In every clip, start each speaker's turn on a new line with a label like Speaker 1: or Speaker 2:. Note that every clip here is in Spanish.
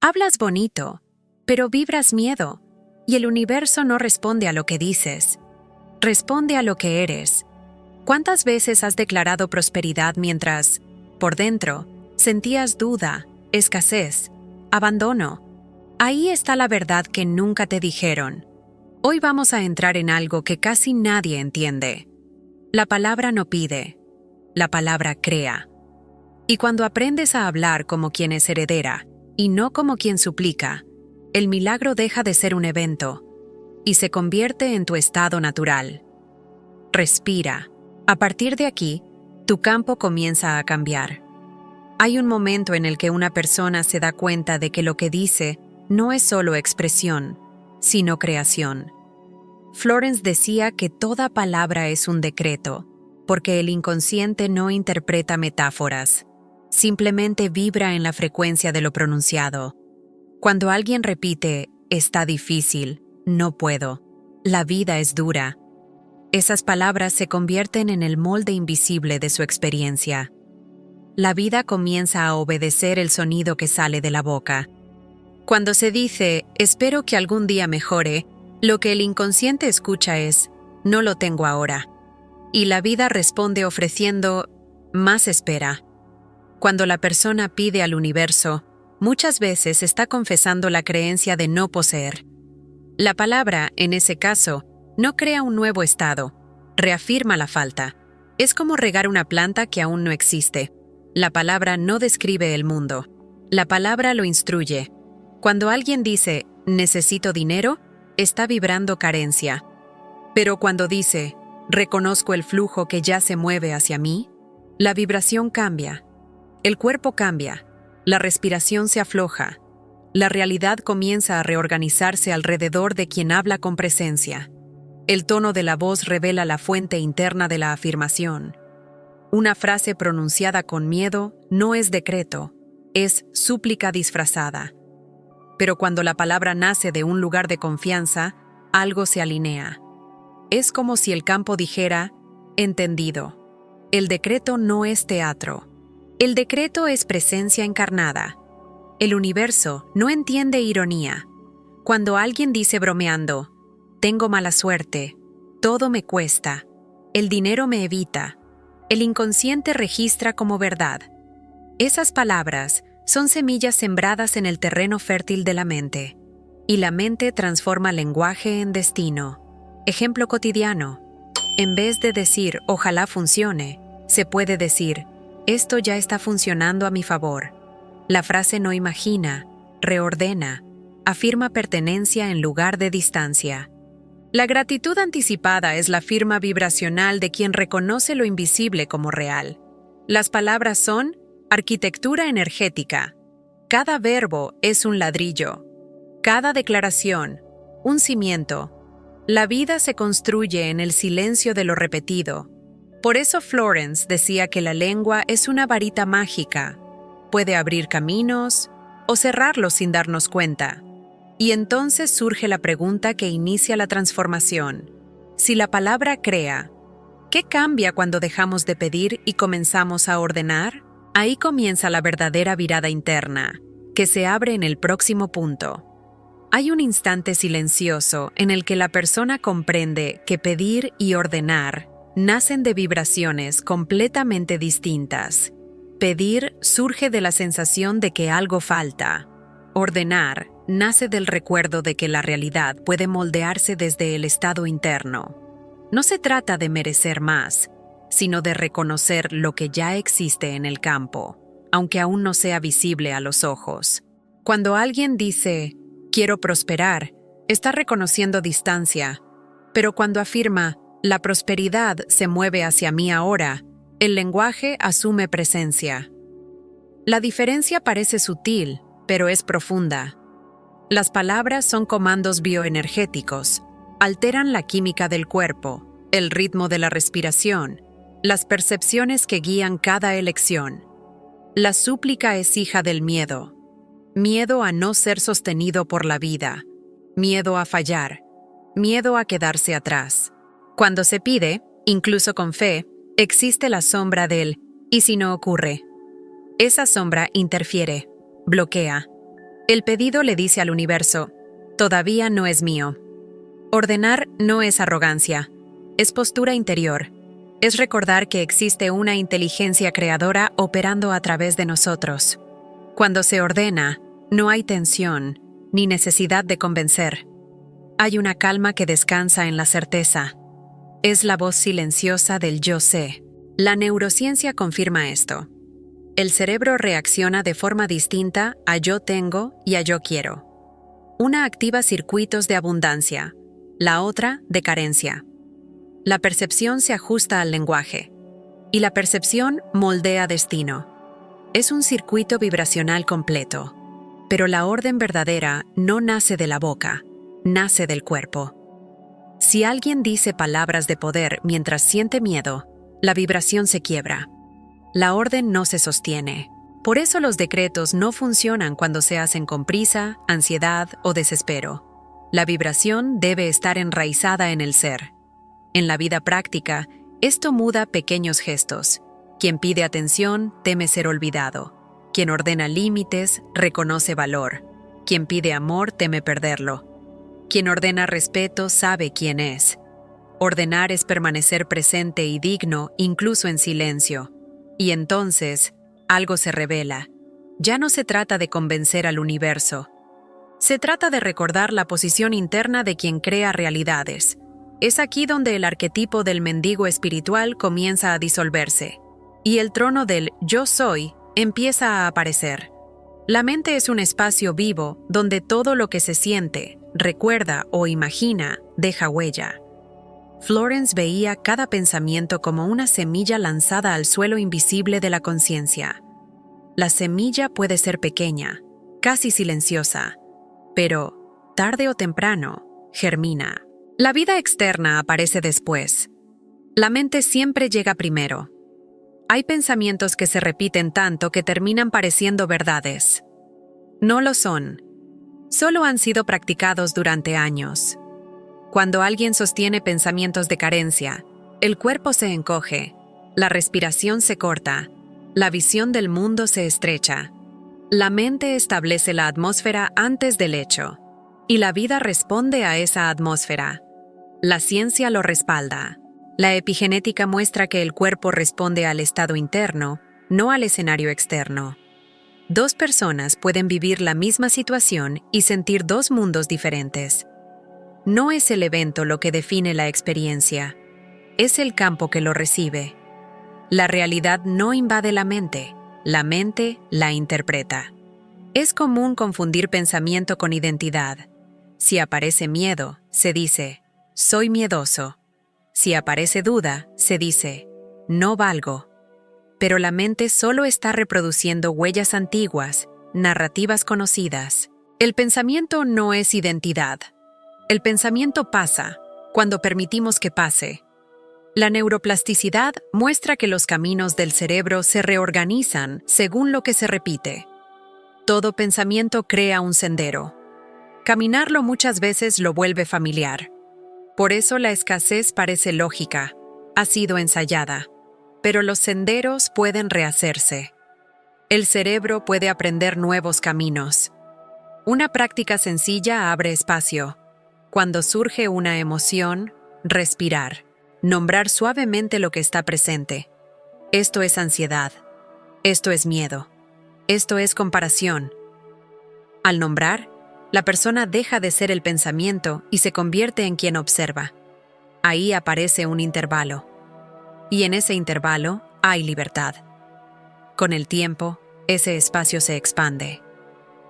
Speaker 1: Hablas bonito, pero vibras miedo, y el universo no responde a lo que dices, responde a lo que eres. ¿Cuántas veces has declarado prosperidad mientras, por dentro, sentías duda, escasez, abandono? Ahí está la verdad que nunca te dijeron. Hoy vamos a entrar en algo que casi nadie entiende. La palabra no pide, la palabra crea. Y cuando aprendes a hablar como quien es heredera, y no como quien suplica, el milagro deja de ser un evento y se convierte en tu estado natural. Respira. A partir de aquí, tu campo comienza a cambiar. Hay un momento en el que una persona se da cuenta de que lo que dice no es solo expresión, sino creación. Florence decía que toda palabra es un decreto, porque el inconsciente no interpreta metáforas, simplemente vibra en la frecuencia de lo pronunciado. Cuando alguien repite, está difícil, no puedo, la vida es dura, esas palabras se convierten en el molde invisible de su experiencia. La vida comienza a obedecer el sonido que sale de la boca. Cuando se dice, espero que algún día mejore, lo que el inconsciente escucha es, no lo tengo ahora. Y la vida responde ofreciendo, más espera. Cuando la persona pide al universo, muchas veces está confesando la creencia de no poseer. La palabra, en ese caso, no crea un nuevo estado, reafirma la falta. Es como regar una planta que aún no existe. La palabra no describe el mundo. La palabra lo instruye. Cuando alguien dice, necesito dinero, está vibrando carencia. Pero cuando dice, reconozco el flujo que ya se mueve hacia mí, la vibración cambia. El cuerpo cambia, la respiración se afloja, la realidad comienza a reorganizarse alrededor de quien habla con presencia. El tono de la voz revela la fuente interna de la afirmación. Una frase pronunciada con miedo no es decreto, es súplica disfrazada. Pero cuando la palabra nace de un lugar de confianza, algo se alinea. Es como si el campo dijera, entendido. El decreto no es teatro. El decreto es presencia encarnada. El universo no entiende ironía. Cuando alguien dice bromeando, tengo mala suerte, todo me cuesta, el dinero me evita, el inconsciente registra como verdad. Esas palabras son semillas sembradas en el terreno fértil de la mente, y la mente transforma lenguaje en destino. Ejemplo cotidiano. En vez de decir ojalá funcione, se puede decir esto ya está funcionando a mi favor. La frase no imagina, reordena, afirma pertenencia en lugar de distancia. La gratitud anticipada es la firma vibracional de quien reconoce lo invisible como real. Las palabras son arquitectura energética. Cada verbo es un ladrillo. Cada declaración, un cimiento. La vida se construye en el silencio de lo repetido. Por eso Florence decía que la lengua es una varita mágica. Puede abrir caminos o cerrarlos sin darnos cuenta. Y entonces surge la pregunta que inicia la transformación. Si la palabra crea, ¿qué cambia cuando dejamos de pedir y comenzamos a ordenar? Ahí comienza la verdadera virada interna, que se abre en el próximo punto. Hay un instante silencioso en el que la persona comprende que pedir y ordenar nacen de vibraciones completamente distintas. Pedir surge de la sensación de que algo falta. Ordenar nace del recuerdo de que la realidad puede moldearse desde el estado interno. No se trata de merecer más, sino de reconocer lo que ya existe en el campo, aunque aún no sea visible a los ojos. Cuando alguien dice, quiero prosperar, está reconociendo distancia, pero cuando afirma, la prosperidad se mueve hacia mí ahora, el lenguaje asume presencia. La diferencia parece sutil, pero es profunda. Las palabras son comandos bioenergéticos, alteran la química del cuerpo, el ritmo de la respiración, las percepciones que guían cada elección. La súplica es hija del miedo. Miedo a no ser sostenido por la vida, miedo a fallar, miedo a quedarse atrás. Cuando se pide, incluso con fe, existe la sombra del «¿y si no ocurre?». Esa sombra interfiere, bloquea. El pedido le dice al universo, todavía no es mío. Ordenar no es arrogancia, es postura interior. Es recordar que existe una inteligencia creadora operando a través de nosotros. Cuando se ordena, no hay tensión, ni necesidad de convencer. Hay una calma que descansa en la certeza. Es la voz silenciosa del yo sé. La neurociencia confirma esto. El cerebro reacciona de forma distinta a yo tengo y a yo quiero. Una activa circuitos de abundancia, la otra de carencia. La percepción se ajusta al lenguaje, y la percepción moldea destino. Es un circuito vibracional completo, pero la orden verdadera no nace de la boca, nace del cuerpo. Si alguien dice palabras de poder mientras siente miedo, la vibración se quiebra. La orden no se sostiene. Por eso los decretos no funcionan cuando se hacen con prisa, ansiedad o desespero. La vibración debe estar enraizada en el ser. En la vida práctica, esto muda pequeños gestos. Quien pide atención teme ser olvidado. Quien ordena límites reconoce valor. Quien pide amor teme perderlo. Quien ordena respeto sabe quién es. Ordenar es permanecer presente y digno incluso en silencio. Y entonces, algo se revela. Ya no se trata de convencer al universo. Se trata de recordar la posición interna de quien crea realidades. Es aquí donde el arquetipo del mendigo espiritual comienza a disolverse, y el trono del yo soy empieza a aparecer. La mente es un espacio vivo donde todo lo que se siente, recuerda o imagina deja huella. Florence veía cada pensamiento como una semilla lanzada al suelo invisible de la conciencia. La semilla puede ser pequeña, casi silenciosa, pero, tarde o temprano, germina. La vida externa aparece después. La mente siempre llega primero. Hay pensamientos que se repiten tanto que terminan pareciendo verdades. No lo son. Solo han sido practicados durante años. Cuando alguien sostiene pensamientos de carencia, el cuerpo se encoge, la respiración se corta, la visión del mundo se estrecha. La mente establece la atmósfera antes del hecho, y la vida responde a esa atmósfera. La ciencia lo respalda. La epigenética muestra que el cuerpo responde al estado interno, no al escenario externo. Dos personas pueden vivir la misma situación y sentir dos mundos diferentes. No es el evento lo que define la experiencia, es el campo que lo recibe. La realidad no invade la mente la interpreta. Es común confundir pensamiento con identidad. Si aparece miedo, se dice, soy miedoso. Si aparece duda, se dice, no valgo. Pero la mente solo está reproduciendo huellas antiguas, narrativas conocidas. El pensamiento no es identidad. El pensamiento pasa cuando permitimos que pase. La neuroplasticidad muestra que los caminos del cerebro se reorganizan según lo que se repite. Todo pensamiento crea un sendero. Caminarlo muchas veces lo vuelve familiar. Por eso la escasez parece lógica, ha sido ensayada, pero los senderos pueden rehacerse. El cerebro puede aprender nuevos caminos. Una práctica sencilla abre espacio. Cuando surge una emoción, respirar. Nombrar suavemente lo que está presente. Esto es ansiedad. Esto es miedo. Esto es comparación. Al nombrar, la persona deja de ser el pensamiento y se convierte en quien observa. Ahí aparece un intervalo. Y en ese intervalo hay libertad. Con el tiempo, ese espacio se expande.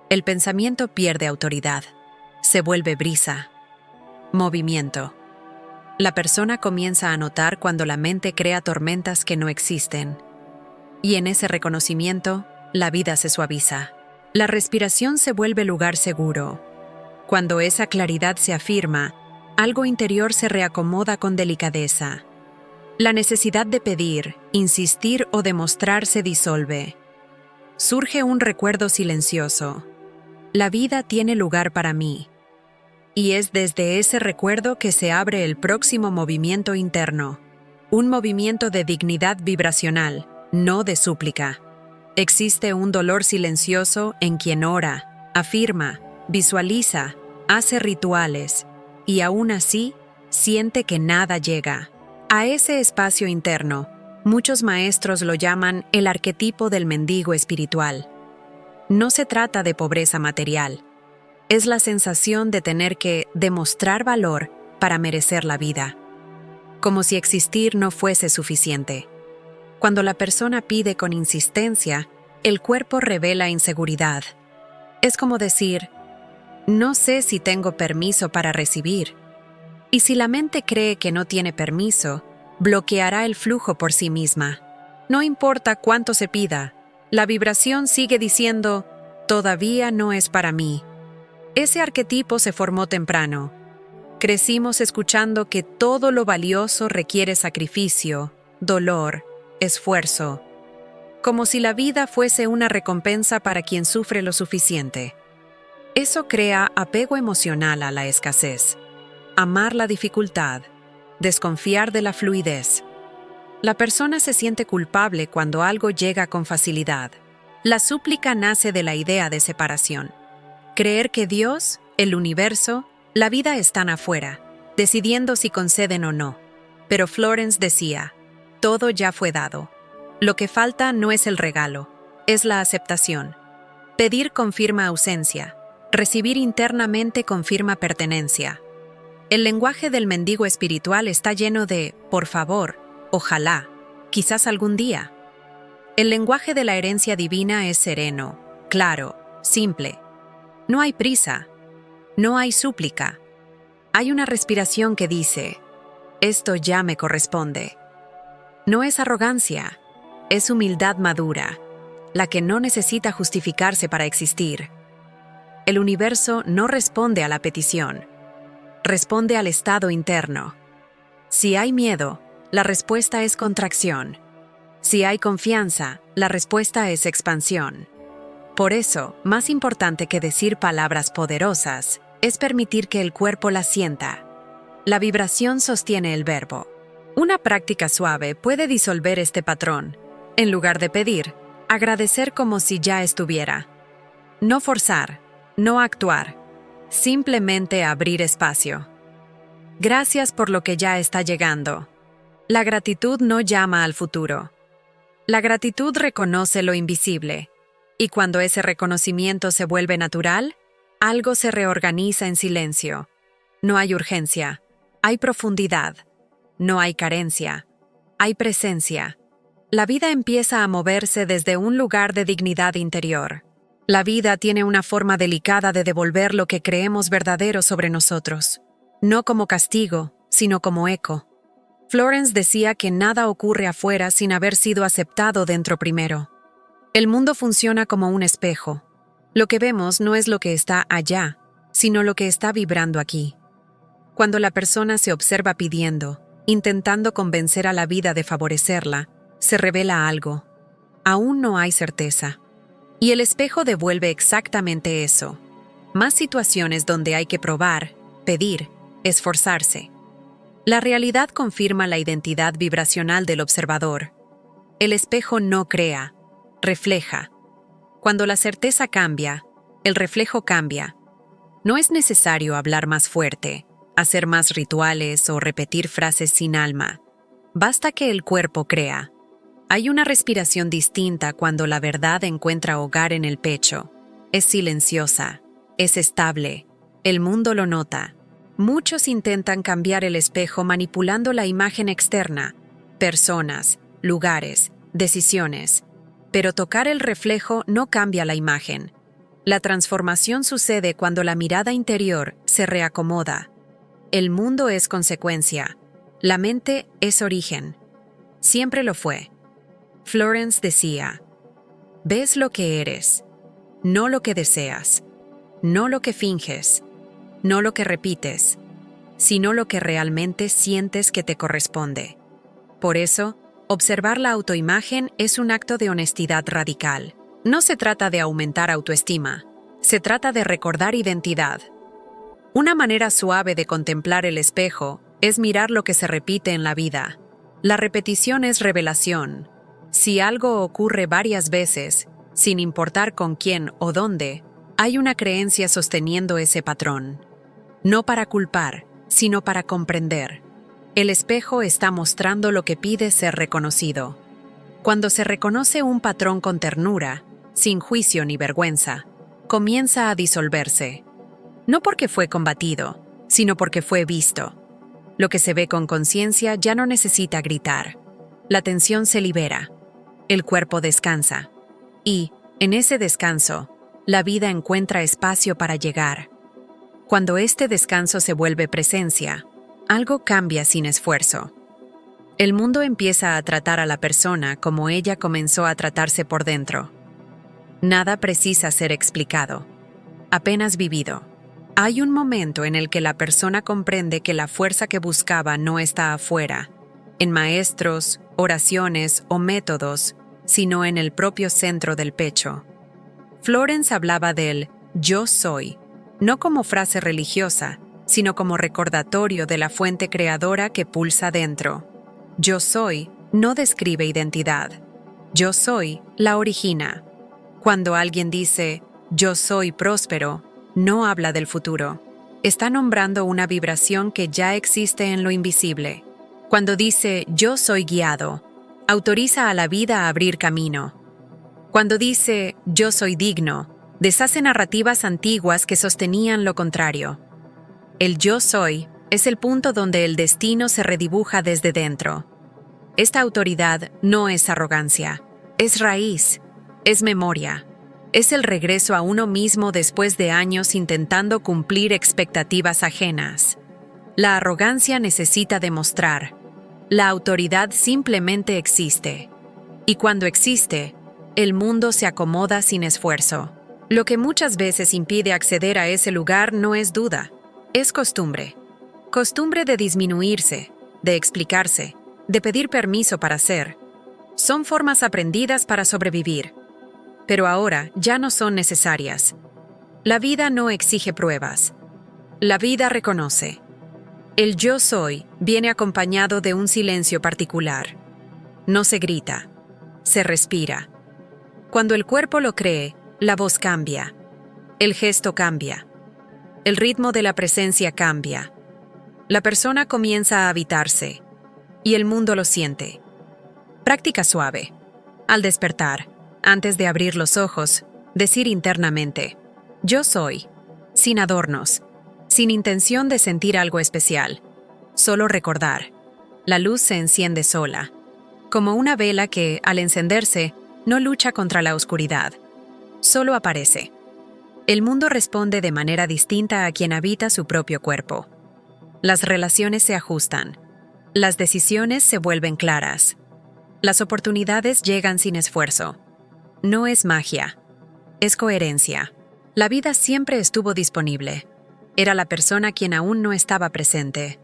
Speaker 1: El pensamiento pierde autoridad. Se vuelve brisa. Movimiento. La persona comienza a notar cuando la mente crea tormentas que no existen. Y en ese reconocimiento, la vida se suaviza. La respiración se vuelve lugar seguro. Cuando esa claridad se afirma, algo interior se reacomoda con delicadeza. La necesidad de pedir, insistir o demostrar se disuelve. Surge un recuerdo silencioso. La vida tiene lugar para mí. Y es desde ese recuerdo que se abre el próximo movimiento interno. Un movimiento de dignidad vibracional, no de súplica. Existe un dolor silencioso en quien ora, Afirma, visualiza, hace rituales, y aún así siente que nada llega. A ese espacio interno, muchos maestros lo llaman el arquetipo del mendigo espiritual. No se trata de pobreza material. Es la sensación de tener que demostrar valor para merecer la vida. Como si existir no fuese suficiente. Cuando la persona pide con insistencia, el cuerpo revela inseguridad. Es como decir, no sé si tengo permiso para recibir. Y si la mente cree que no tiene permiso, bloqueará el flujo por sí misma. No importa cuánto se pida, la vibración sigue diciendo, todavía no es para mí. Ese arquetipo se formó temprano. Crecimos escuchando que todo lo valioso requiere sacrificio, dolor, esfuerzo, como si la vida fuese una recompensa para quien sufre lo suficiente. Eso crea apego emocional a la escasez, amar la dificultad, desconfiar de la fluidez. La persona se siente culpable cuando algo llega con facilidad. La súplica nace de la idea de separación. Creer que Dios, el universo, la vida están afuera, decidiendo si conceden o no. Pero Florence decía, todo ya fue dado. Lo que falta no es el regalo, es la aceptación. Pedir confirma ausencia, recibir internamente confirma pertenencia. El lenguaje del mendigo espiritual está lleno de por favor, ojalá, quizás algún día. El lenguaje de la herencia divina es sereno, claro, simple. No hay prisa, no hay súplica. Hay una respiración que dice, esto ya me corresponde. No es arrogancia, es humildad madura, la que no necesita justificarse para existir. El universo no responde a la petición, responde al estado interno. Si hay miedo, la respuesta es contracción. Si hay confianza, la respuesta es expansión. Por eso, más importante que decir palabras poderosas, es permitir que el cuerpo las sienta. La vibración sostiene el verbo. Una práctica suave puede disolver este patrón. En lugar de pedir, agradecer como si ya estuviera. No forzar, no actuar, simplemente abrir espacio. Gracias por lo que ya está llegando. La gratitud no llama al futuro. La gratitud reconoce lo invisible, y cuando ese reconocimiento se vuelve natural, algo se reorganiza en silencio. No hay urgencia, hay profundidad. No hay carencia, hay presencia. La vida empieza a moverse desde un lugar de dignidad interior. La vida tiene una forma delicada de devolver lo que creemos verdadero sobre nosotros. No como castigo, sino como eco. Florence decía que nada ocurre afuera sin haber sido aceptado dentro primero. El mundo funciona como un espejo. Lo que vemos no es lo que está allá, sino lo que está vibrando aquí. Cuando la persona se observa pidiendo, intentando convencer a la vida de favorecerla, se revela algo. Aún no hay certeza. Y el espejo devuelve exactamente eso. Más situaciones donde hay que probar, pedir, esforzarse. La realidad confirma la identidad vibracional del observador. El espejo no crea, refleja. Cuando la certeza cambia, el reflejo cambia. No es necesario hablar más fuerte, hacer más rituales o repetir frases sin alma. Basta que el cuerpo crea. Hay una respiración distinta cuando la verdad encuentra hogar en el pecho. Es silenciosa, es estable. El mundo lo nota. Muchos intentan cambiar el espejo manipulando la imagen externa, personas, lugares, decisiones. Pero tocar el reflejo no cambia la imagen. La transformación sucede cuando la mirada interior se reacomoda. El mundo es consecuencia. La mente es origen. Siempre lo fue. Florence decía, ves lo que eres, no lo que deseas, no lo que finges, no lo que repites, sino lo que realmente sientes que te corresponde. Por eso, observar la autoimagen es un acto de honestidad radical. No se trata de aumentar autoestima, se trata de recordar identidad. Una manera suave de contemplar el espejo es mirar lo que se repite en la vida. La repetición es revelación. Si algo ocurre varias veces, sin importar con quién o dónde, Hay una creencia sosteniendo ese patrón. No para culpar, sino para comprender. El espejo está mostrando lo que pide ser reconocido. Cuando se reconoce un patrón con ternura, sin juicio ni vergüenza, comienza a disolverse. No porque fue combatido, sino porque fue visto. Lo que se ve con conciencia ya no necesita gritar. La tensión se libera. El cuerpo descansa. Y, en ese descanso, la vida encuentra espacio para llegar. Cuando este descanso se vuelve presencia, algo cambia sin esfuerzo. El mundo empieza a tratar a la persona como ella comenzó a tratarse por dentro. Nada precisa ser explicado, apenas vivido. Hay un momento en el que la persona comprende que la fuerza que buscaba no está afuera, en maestros, oraciones o métodos, sino en el propio centro del pecho. Florence hablaba del «yo soy», no como frase religiosa, sino como recordatorio de la fuente creadora que pulsa dentro. «Yo soy» no describe identidad. «Yo soy» la origina. Cuando alguien dice «yo soy próspero», no habla del futuro. Está nombrando una vibración que ya existe en lo invisible. Cuando dice «yo soy guiado», autoriza a la vida a abrir camino. Cuando dice «yo soy digno», deshace narrativas antiguas que sostenían lo contrario. El «yo soy» es el punto donde el destino se redibuja desde dentro. Esta autoridad no es arrogancia, es raíz, es memoria. Es el regreso a uno mismo después de años intentando cumplir expectativas ajenas. La arrogancia necesita demostrar. La autoridad simplemente existe. Y cuando existe, el mundo se acomoda sin esfuerzo. Lo que muchas veces impide acceder a ese lugar no es duda, es costumbre. Costumbre de disminuirse, de explicarse, de pedir permiso para ser. Son formas aprendidas para sobrevivir. Pero ahora ya no son necesarias. La vida no exige pruebas. La vida reconoce. El yo soy viene acompañado de un silencio particular. No se grita, se respira. Cuando el cuerpo lo cree, la voz cambia. El gesto cambia. El ritmo de la presencia cambia. La persona comienza a habitarse. Y el mundo lo siente. Práctica suave. Al despertar, antes de abrir los ojos, decir internamente, yo soy, sin adornos, sin intención de sentir algo especial, solo recordar. La luz se enciende sola, como una vela que, al encenderse, no lucha contra la oscuridad, solo aparece. El mundo responde de manera distinta a quien habita su propio cuerpo. Las relaciones se ajustan, las decisiones se vuelven claras, las oportunidades llegan sin esfuerzo. No es magia, es coherencia. La vida siempre estuvo disponible. Era la persona quien aún no estaba presente.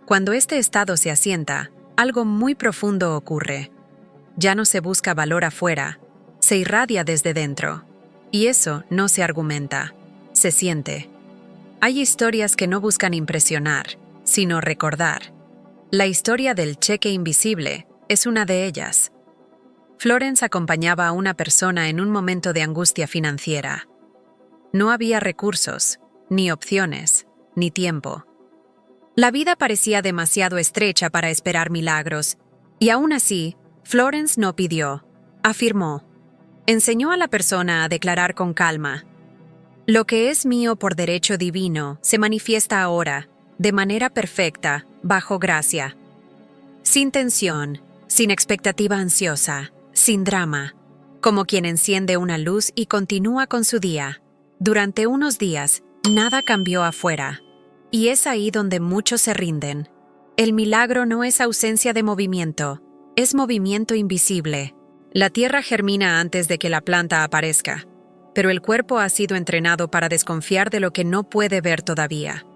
Speaker 1: Cuando este estado se asienta, algo muy profundo ocurre. Ya no se busca valor afuera, se irradia desde dentro. Y eso no se argumenta, se siente. Hay historias que no buscan impresionar, sino recordar. La historia del cheque invisible es una de ellas. Florence acompañaba a una persona en un momento de angustia financiera. No había recursos, ni opciones, ni tiempo. La vida parecía demasiado estrecha para esperar milagros, y aún así, Florence no pidió, afirmó. Enseñó a la persona a declarar con calma: «Lo que es mío por derecho divino se manifiesta ahora, de manera perfecta, bajo gracia». Sin tensión, sin expectativa ansiosa, sin drama, como quien enciende una luz y continúa con su día. Durante unos días, nada cambió afuera. Y es ahí donde muchos se rinden. El milagro no es ausencia de movimiento, es movimiento invisible. La tierra germina antes de que la planta aparezca, pero el cuerpo ha sido entrenado para desconfiar de lo que no puede ver todavía.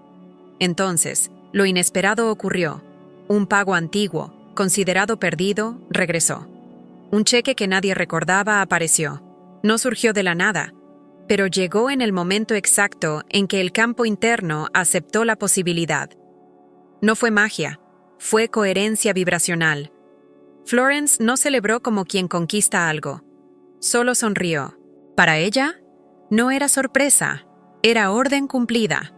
Speaker 1: Entonces, lo inesperado ocurrió. Un pago antiguo, considerado perdido, regresó. Un cheque que nadie recordaba apareció. No surgió de la nada, pero llegó en el momento exacto en que el campo interno aceptó la posibilidad. No fue magia, fue coherencia vibracional. Florence no celebró como quien conquista algo. Solo sonrió. Para ella, No era sorpresa, era orden cumplida.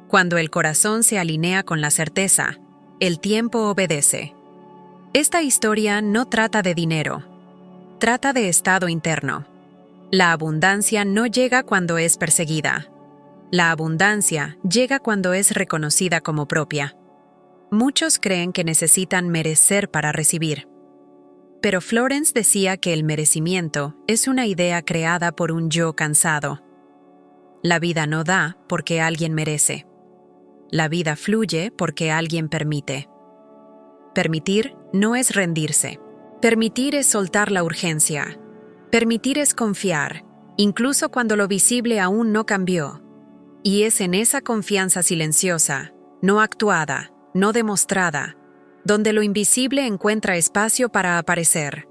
Speaker 1: Cuando el corazón se alinea con la certeza, el tiempo obedece. Esta historia no trata de dinero, trata de estado interno. La abundancia no llega cuando es perseguida. La abundancia llega cuando es reconocida como propia. Muchos creen que necesitan merecer para recibir. Pero Florence decía que el merecimiento es una idea creada por un yo cansado. La vida no da porque alguien merece. La vida fluye porque alguien permite. Permitir no es rendirse. Permitir es soltar la urgencia. Permitir es confiar, incluso cuando lo visible aún no cambió. Y es en esa confianza silenciosa, no actuada, no demostrada, donde lo invisible encuentra espacio para aparecer.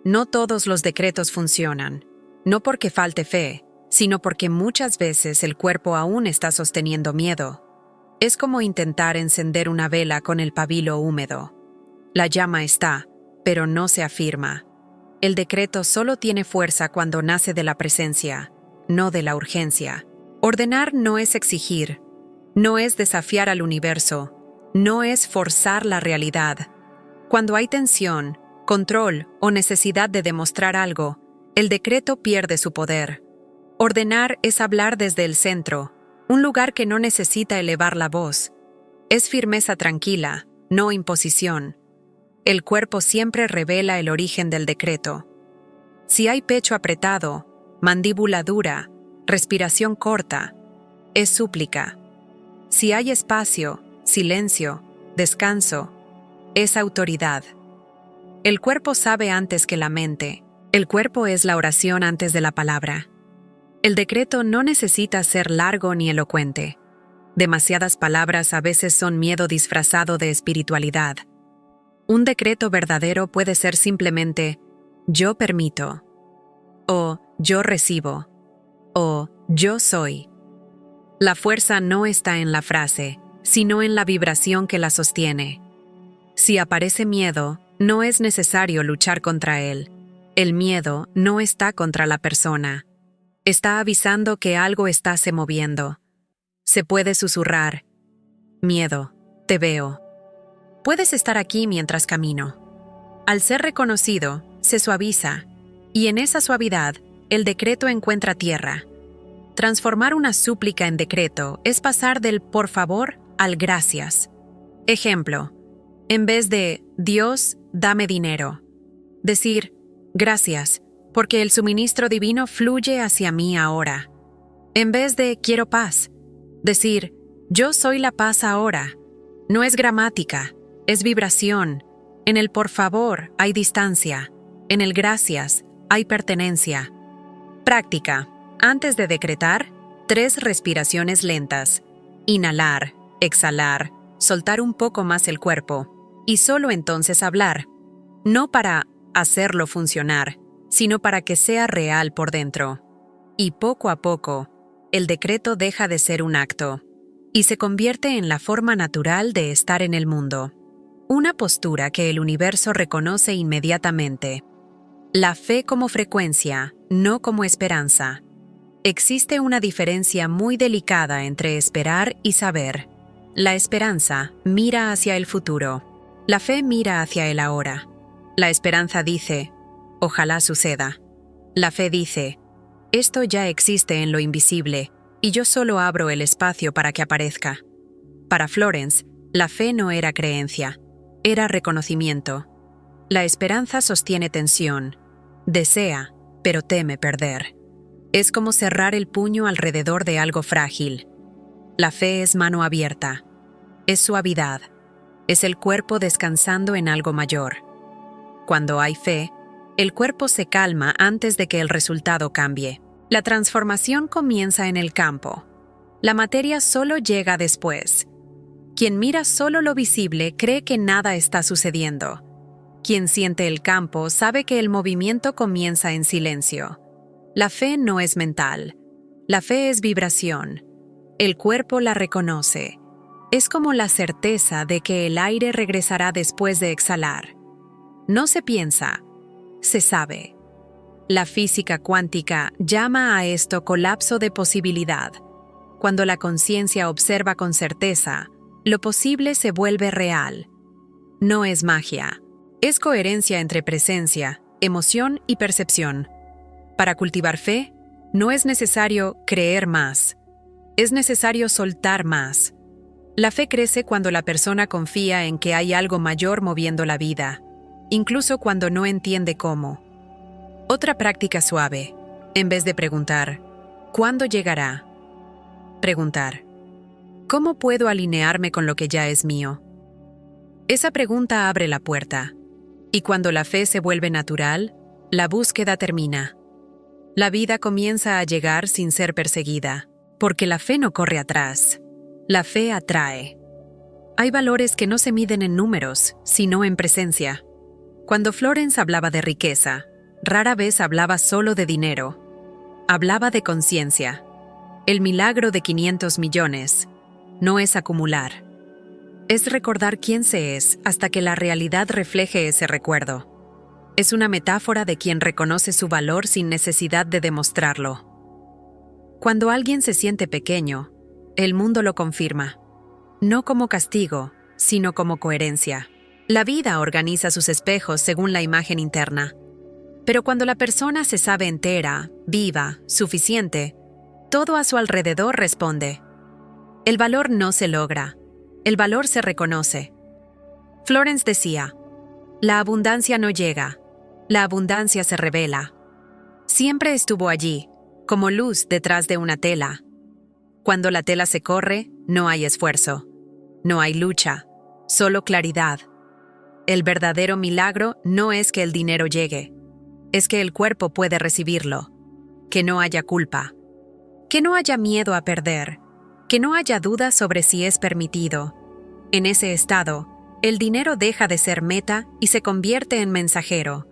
Speaker 1: No todos los decretos funcionan, no porque falte fe, sino porque muchas veces el cuerpo aún está sosteniendo miedo. Es como intentar encender una vela con el pabilo húmedo. La llama está, pero no se afirma. El decreto solo tiene fuerza cuando nace de la presencia, no de la urgencia. Ordenar no es exigir, no es desafiar al universo, no es forzar la realidad. Cuando hay tensión, control o necesidad de demostrar algo, el decreto pierde su poder. Ordenar es hablar desde el centro, un lugar que no necesita elevar la voz. Es firmeza tranquila, no imposición. El cuerpo siempre revela el origen del decreto. Si hay pecho apretado, mandíbula dura, respiración corta, es súplica. Si hay espacio, silencio, descanso, es autoridad. El cuerpo sabe antes que la mente. El cuerpo es la oración antes de la palabra. El decreto no necesita ser largo ni elocuente. Demasiadas palabras a veces son miedo disfrazado de espiritualidad. Un decreto verdadero puede ser simplemente yo permito, o yo recibo, o yo soy. La fuerza no está en la frase, sino en la vibración que la sostiene. Si aparece miedo, no es necesario luchar contra él. El miedo no está contra la persona. Está avisando que algo está se moviendo. Se puede susurrar: miedo, te veo. Puedes estar aquí mientras camino. Al ser reconocido, se suaviza, y en esa suavidad, el decreto encuentra tierra. Transformar una súplica en decreto es pasar del por favor al gracias. Ejemplo, en vez de Dios, dame dinero, decir gracias, porque el suministro divino fluye hacia mí ahora. En vez de quiero paz, decir yo soy la paz ahora. No es gramática, es vibración. En el por favor hay distancia. En el gracias hay pertenencia. Práctica. Antes de decretar, 3 respiraciones lentas. Inhalar, exhalar, soltar un poco más el cuerpo. Y solo entonces hablar. No para hacerlo funcionar, sino para que sea real por dentro. Y poco a poco, el decreto deja de ser un acto y se convierte en la forma natural de estar en el mundo. Una postura que el universo reconoce inmediatamente. La fe como frecuencia, no como esperanza. Existe una diferencia muy delicada entre esperar y saber. La esperanza mira hacia el futuro. La fe mira hacia el ahora. La esperanza dice, ojalá suceda. La fe dice, esto ya existe en lo invisible y yo solo abro el espacio para que aparezca. Para Florence, la fe no era creencia, era reconocimiento. La esperanza sostiene tensión, desea, pero teme perder. Es como cerrar el puño alrededor de algo frágil. La fe es mano abierta, es suavidad, es el cuerpo descansando en algo mayor. Cuando hay fe, el cuerpo se calma antes de que el resultado cambie. La transformación comienza en el campo. La materia solo llega después. Quien mira solo lo visible cree que nada está sucediendo. Quien siente el campo sabe que el movimiento comienza en silencio. La fe no es mental. La fe es vibración. El cuerpo la reconoce. Es como la certeza de que el aire regresará después de exhalar. No se piensa, se sabe. La física cuántica llama a esto colapso de posibilidad. Cuando la conciencia observa con certeza, lo posible se vuelve real. No es magia, es coherencia entre presencia, emoción y percepción. Para cultivar fe, no es necesario creer más, es necesario soltar más. La fe crece cuando la persona confía en que hay algo mayor moviendo la vida, incluso cuando no entiende cómo. Otra práctica suave, en vez de preguntar, ¿cuándo llegará? Preguntar, ¿cómo puedo alinearme con lo que ya es mío? Esa pregunta abre la puerta, y cuando la fe se vuelve natural, la búsqueda termina. La vida comienza a llegar sin ser perseguida, porque la fe no corre atrás, la fe atrae. Hay valores que no se miden en números, sino en presencia. Cuando Florence hablaba de riqueza, rara vez hablaba solo de dinero. Hablaba de conciencia. El milagro de 500 millones no es acumular. Es recordar quién se es hasta que la realidad refleje ese recuerdo. Es una metáfora de quien reconoce su valor sin necesidad de demostrarlo. Cuando alguien se siente pequeño, el mundo lo confirma. No como castigo, sino como coherencia. La vida organiza sus espejos según la imagen interna. Pero cuando la persona se sabe entera, viva, suficiente, todo a su alrededor responde. El valor no se logra, el valor se reconoce. Florence decía, la abundancia no llega, la abundancia se revela. Siempre estuvo allí, como luz detrás de una tela. Cuando la tela se corre, no hay esfuerzo, no hay lucha, solo claridad. El verdadero milagro no es que el dinero llegue, es que el cuerpo puede recibirlo, que no haya culpa, que no haya miedo a perder, que no haya duda sobre si es permitido. En ese estado, el dinero deja de ser meta y se convierte en mensajero.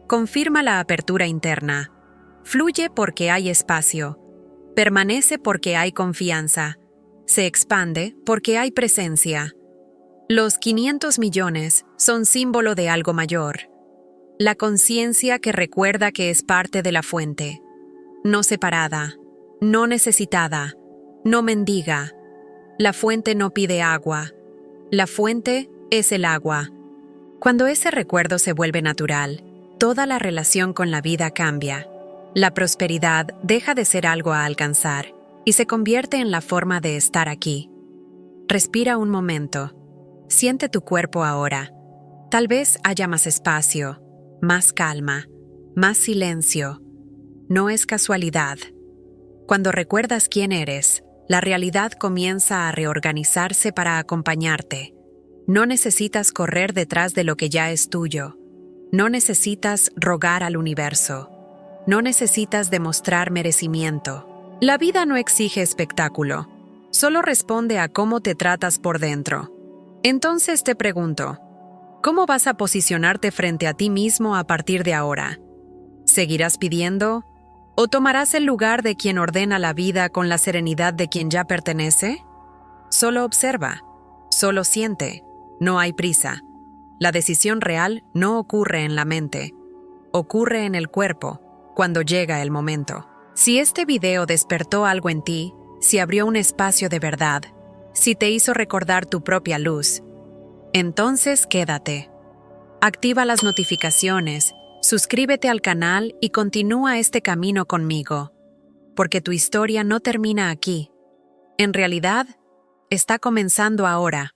Speaker 1: Confirma la apertura interna. Fluye porque hay espacio. Permanece porque hay confianza. Se expande porque hay presencia. Los 500 millones son símbolo de algo mayor. La conciencia que recuerda que es parte de la fuente. No separada, no necesitada, no mendiga. La fuente no pide agua. La fuente es el agua. Cuando ese recuerdo se vuelve natural, toda la relación con la vida cambia. La prosperidad deja de ser algo a alcanzar y se convierte en la forma de estar aquí. Respira un momento. Siente tu cuerpo ahora. Tal vez haya más espacio, más calma, más silencio. No es casualidad. Cuando recuerdas quién eres, la realidad comienza a reorganizarse para acompañarte. No necesitas correr detrás de lo que ya es tuyo. No necesitas rogar al universo. No necesitas demostrar merecimiento. La vida no exige espectáculo. Solo responde a cómo te tratas por dentro. Entonces te pregunto, ¿cómo vas a posicionarte frente a ti mismo a partir de ahora? ¿Seguirás pidiendo? ¿O tomarás el lugar de quien ordena la vida con la serenidad de quien ya pertenece? Solo observa, solo siente, no hay prisa. La decisión real no ocurre en la mente, ocurre en el cuerpo, cuando llega el momento. Si este video despertó algo en ti, si abrió un espacio de verdad, si te hizo recordar tu propia luz, entonces quédate. Activa las notificaciones, suscríbete al canal y continúa este camino conmigo, porque tu historia no termina aquí. En realidad, está comenzando ahora.